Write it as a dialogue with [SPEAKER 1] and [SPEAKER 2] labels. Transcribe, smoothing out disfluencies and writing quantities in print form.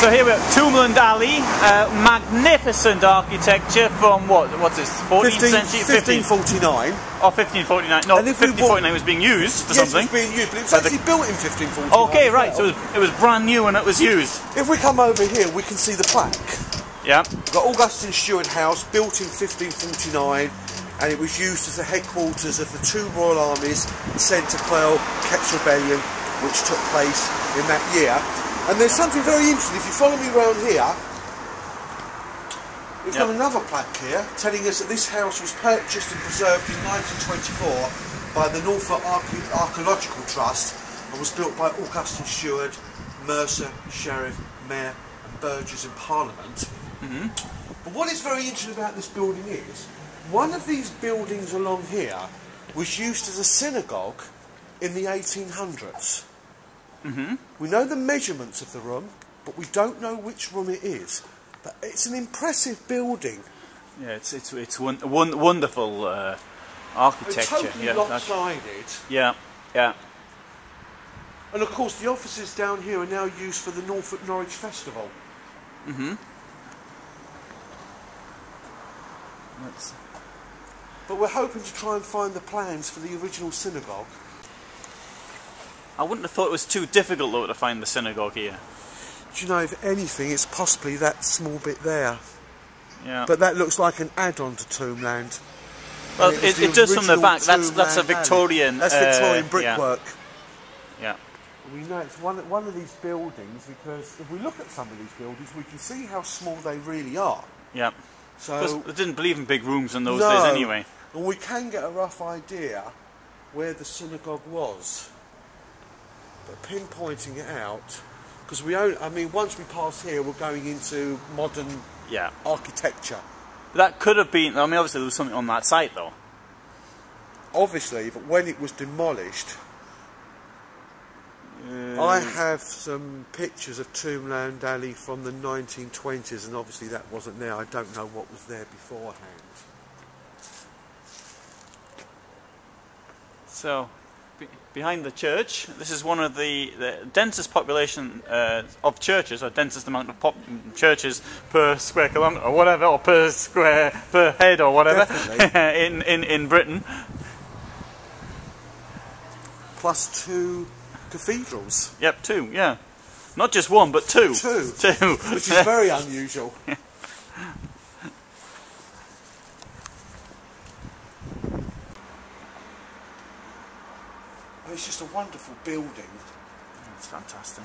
[SPEAKER 1] So here we are, Tombland Alley, magnificent architecture from what's this, 14th century?
[SPEAKER 2] 1549.
[SPEAKER 1] Oh, 1549. No, 1549 was being used for something.
[SPEAKER 2] Yes, it was being used, but it was actually built in 1549.
[SPEAKER 1] Okay, right, so it was brand new when it was used.
[SPEAKER 2] If we come over here, we can see the plaque.
[SPEAKER 1] Yeah.
[SPEAKER 2] The Augustin Stewart House, built in 1549, and it was used as the headquarters of the two royal armies sent to quell Ketts Rebellion, which took place in that year. And there's something very interesting. If you follow me around here, we've got another plaque here telling us that this house was purchased and preserved in 1924 by the Norfolk Archaeological Trust and was built by Augustin Stewart, Mercer, Sheriff, Mayor and Burgess in Parliament. But what is very interesting about this building is, one of these buildings along here was used as a synagogue in the 1800s. We know the measurements of the room, but we don't know which room it is. But it's an impressive building.
[SPEAKER 1] Yeah, it's wonderful architecture.
[SPEAKER 2] It's totally lopsided.
[SPEAKER 1] Yeah, yeah.
[SPEAKER 2] And of course, the offices down here are now used for the Norwich Festival. But we're hoping to try and find the plans for the original synagogue.
[SPEAKER 1] I wouldn't have thought it was too difficult though to find the synagogue here.
[SPEAKER 2] Do you know, if anything, it's possibly that small bit there.
[SPEAKER 1] Yeah.
[SPEAKER 2] But that looks like an add-on to Tombland.
[SPEAKER 1] Well, it does from the back. That's a Victorian.
[SPEAKER 2] That's Victorian brickwork.
[SPEAKER 1] Yeah.
[SPEAKER 2] We know it's one of these buildings because if we look at some of these buildings, we can see how small they really are.
[SPEAKER 1] Yeah.
[SPEAKER 2] So
[SPEAKER 1] they didn't believe in big rooms in those days anyway.
[SPEAKER 2] And we can get a rough idea where the synagogue was. But pinpointing it out, because once we pass here, we're going into modern architecture.
[SPEAKER 1] That could have been. I mean, obviously there was something on that site, though.
[SPEAKER 2] Obviously, but when it was demolished, I have some pictures of Tombland Alley from the 1920s, and obviously that wasn't there. I don't know what was there beforehand.
[SPEAKER 1] So, behind the church, this is one of the densest population of churches, or densest amount of churches per square kilometre, or whatever, or per head, or whatever, in Britain.
[SPEAKER 2] Plus 2 cathedrals.
[SPEAKER 1] Yep, 2, yeah. Not just one, but 2. 2.
[SPEAKER 2] Which is very unusual. It's just a wonderful building.
[SPEAKER 1] It's fantastic.